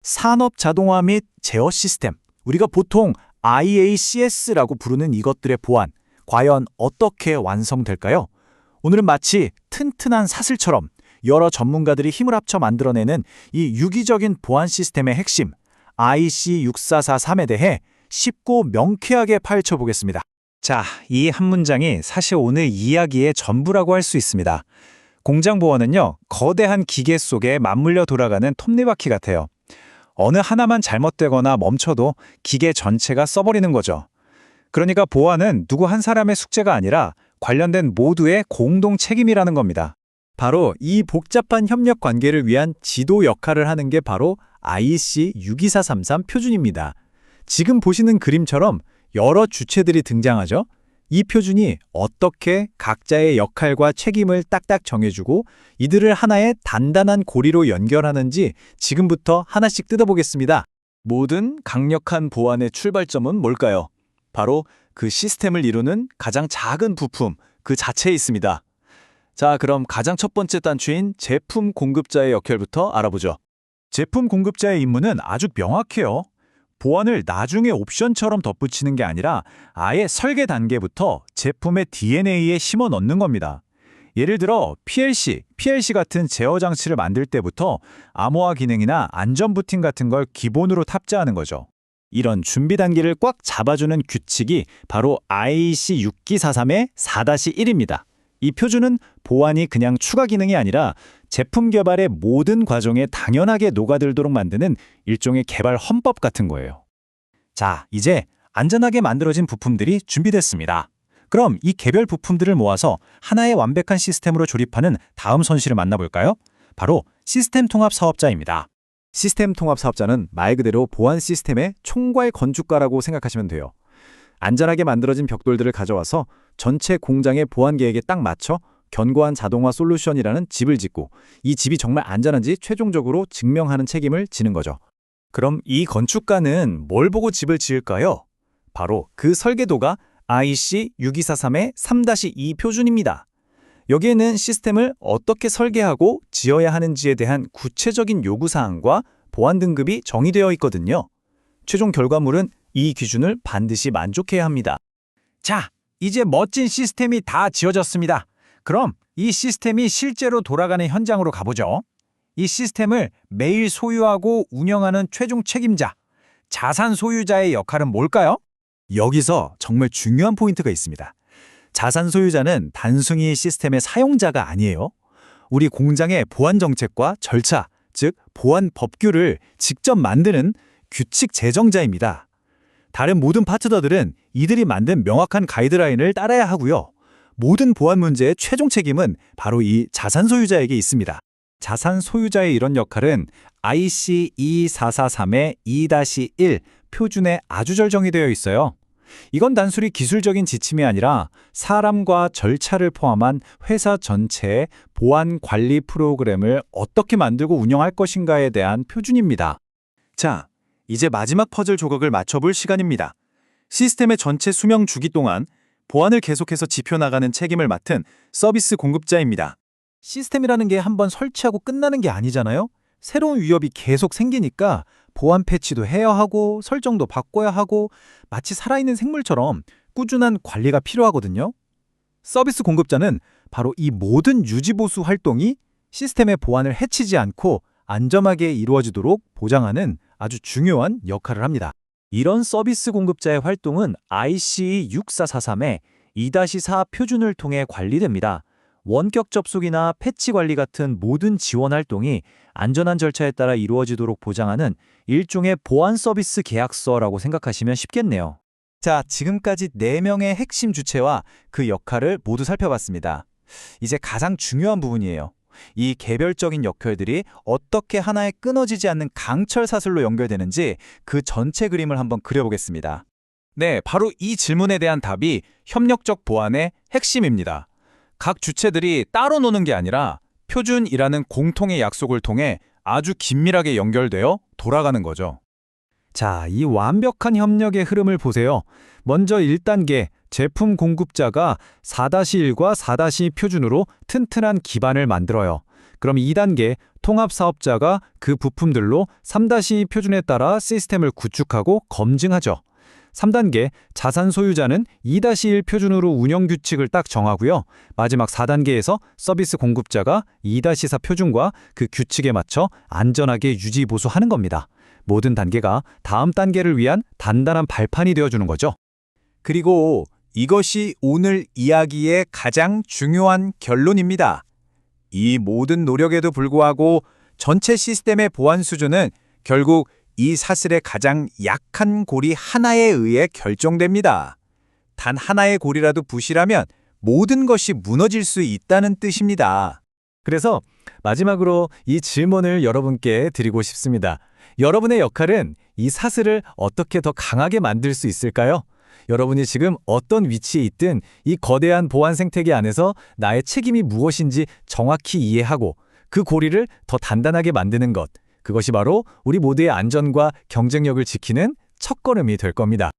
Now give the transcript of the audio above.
산업 자동화 및 제어 시스템, 우리가 보통 IACS라고 부르는 이것들의 보안, 과연 어떻게 완성될까요? 오늘은 마치 튼튼한 사슬처럼 여러 전문가들이 힘을 합쳐 만들어내는 이 유기적인 보안 시스템의 핵심, IC6443에 대해 쉽고 명쾌하게 파헤쳐 보겠습니다. 자, 이 한 문장이 사실 오늘 이야기의 전부라고 할 수 있습니다. 공장 보안은요, 거대한 기계 속에 맞물려 돌아가는 톱니바퀴 같아요. 어느 하나만 잘못되거나 멈춰도 기계 전체가 써버리는 거죠. 그러니까 보안은 누구 한 사람의 숙제가 아니라 관련된 모두의 공동 책임이라는 겁니다. 바로 이 복잡한 협력 관계를 위한 지도 역할을 하는 게 바로 IEC 62433 표준입니다. 지금 보시는 그림처럼 여러 주체들이 등장하죠. 이 표준이 어떻게 각자의 역할과 책임을 딱딱 정해주고 이들을 하나의 단단한 고리로 연결하는지 지금부터 하나씩 뜯어보겠습니다. 모든 강력한 보안의 출발점은 뭘까요? 바로 그 시스템을 이루는 가장 작은 부품, 그 자체에 있습니다. 자, 그럼 가장 첫 번째 단추인 제품 공급자의 역할부터 알아보죠. 제품 공급자의 임무는 아주 명확해요. 보안을 나중에 옵션처럼 덧붙이는 게 아니라 아예 설계 단계부터 제품의 DNA에 심어 넣는 겁니다. 예를 들어 PLC 같은 제어 장치를 만들 때부터 암호화 기능이나 안전 부팅 같은 걸 기본으로 탑재하는 거죠. 이런 준비 단계를 꽉 잡아주는 규칙이 바로 IEC 6243의 4-1입니다. 이 표준은 보안이 그냥 추가 기능이 아니라 제품 개발의 모든 과정에 당연하게 녹아들도록 만드는 일종의 개발 헌법 같은 거예요. 자, 이제 안전하게 만들어진 부품들이 준비됐습니다. 그럼 이 개별 부품들을 모아서 하나의 완벽한 시스템으로 조립하는 다음 손실을 만나볼까요? 바로 시스템 통합 사업자입니다. 시스템 통합 사업자는 말 그대로 보안 시스템의 총괄 건축가라고 생각하시면 돼요. 안전하게 만들어진 벽돌들을 가져와서 전체 공장의 보안 계획에 딱 맞춰 견고한 자동화 솔루션이라는 집을 짓고 이 집이 정말 안전한지 최종적으로 증명하는 책임을 지는 거죠. 그럼 이 건축가는 뭘 보고 집을 지을까요? 바로 그 설계도가 IEC 6243의 3-2 표준입니다. 여기에는 시스템을 어떻게 설계하고 지어야 하는지에 대한 구체적인 요구사항과 보안 등급이 정의되어 있거든요. 최종 결과물은 이 기준을 반드시 만족해야 합니다. 자, 이제 멋진 시스템이 다 지어졌습니다. 그럼 이 시스템이 실제로 돌아가는 현장으로 가보죠. 이 시스템을 매일 소유하고 운영하는 최종 책임자, 자산 소유자의 역할은 뭘까요? 여기서 정말 중요한 포인트가 있습니다. 자산 소유자는 단순히 시스템의 사용자가 아니에요. 우리 공장의 보안 정책과 절차, 즉 보안 법규를 직접 만드는 규칙 제정자입니다. 다른 모든 파트너들은 이들이 만든 명확한 가이드라인을 따라야 하고요. 모든 보안 문제의 최종 책임은 바로 이 자산 소유자에게 있습니다. 자산 소유자의 이런 역할은 IEC 2443의 2-1 표준에 아주 잘 정의되어 있어요. 이건 단순히 기술적인 지침이 아니라 사람과 절차를 포함한 회사 전체의 보안 관리 프로그램을 어떻게 만들고 운영할 것인가에 대한 표준입니다. 자, 이제 마지막 퍼즐 조각을 맞춰볼 시간입니다. 시스템의 전체 수명 주기 동안 보안을 계속해서 지켜나가는 책임을 맡은 서비스 공급자입니다. 시스템이라는 게 한번 설치하고 끝나는 게 아니잖아요? 새로운 위협이 계속 생기니까 보안 패치도 해야 하고 설정도 바꿔야 하고 마치 살아있는 생물처럼 꾸준한 관리가 필요하거든요. 서비스 공급자는 바로 이 모든 유지보수 활동이 시스템의 보안을 해치지 않고 안전하게 이루어지도록 보장하는 아주 중요한 역할을 합니다. 이런 서비스 공급자의 활동은 IEC 6443의 2-4 표준을 통해 관리됩니다. 원격 접속이나 패치 관리 같은 모든 지원 활동이 안전한 절차에 따라 이루어지도록 보장하는 일종의 보안 서비스 계약서라고 생각하시면 쉽겠네요. 자, 지금까지 4명의 핵심 주체와 그 역할을 모두 살펴봤습니다. 이제 가장 중요한 부분이에요. 이 개별적인 역할들이 어떻게 하나의 끊어지지 않는 강철 사슬로 연결되는지 그 전체 그림을 한번 그려보겠습니다. 네, 바로 이 질문에 대한 답이 협력적 보안의 핵심입니다. 각 주체들이 따로 노는 게 아니라 표준이라는 공통의 약속을 통해 아주 긴밀하게 연결되어 돌아가는 거죠. 자, 이 완벽한 협력의 흐름을 보세요. 먼저 1단계, 제품 공급자가 4-1과 4-2 표준으로 튼튼한 기반을 만들어요. 그럼 2단계 통합 사업자가 그 부품들로 3-2 표준에 따라 시스템을 구축하고 검증하죠. 3단계 자산 소유자는 2-1 표준으로 운영 규칙을 딱 정하고요. 마지막 4단계에서 서비스 공급자가 2-4 표준과 그 규칙에 맞춰 안전하게 유지 보수하는 겁니다. 모든 단계가 다음 단계를 위한 단단한 발판이 되어주는 거죠. 그리고 이것이 오늘 이야기의 가장 중요한 결론입니다. 이 모든 노력에도 불구하고 전체 시스템의 보안 수준은 결국 이 사슬의 가장 약한 고리 하나에 의해 결정됩니다. 단 하나의 고리라도 부실하면 모든 것이 무너질 수 있다는 뜻입니다. 그래서 마지막으로 이 질문을 여러분께 드리고 싶습니다. 여러분의 역할은 이 사슬을 어떻게 더 강하게 만들 수 있을까요? 여러분이 지금 어떤 위치에 있든 이 거대한 보안 생태계 안에서 나의 책임이 무엇인지 정확히 이해하고 그 고리를 더 단단하게 만드는 것, 그것이 바로 우리 모두의 안전과 경쟁력을 지키는 첫걸음이 될 겁니다.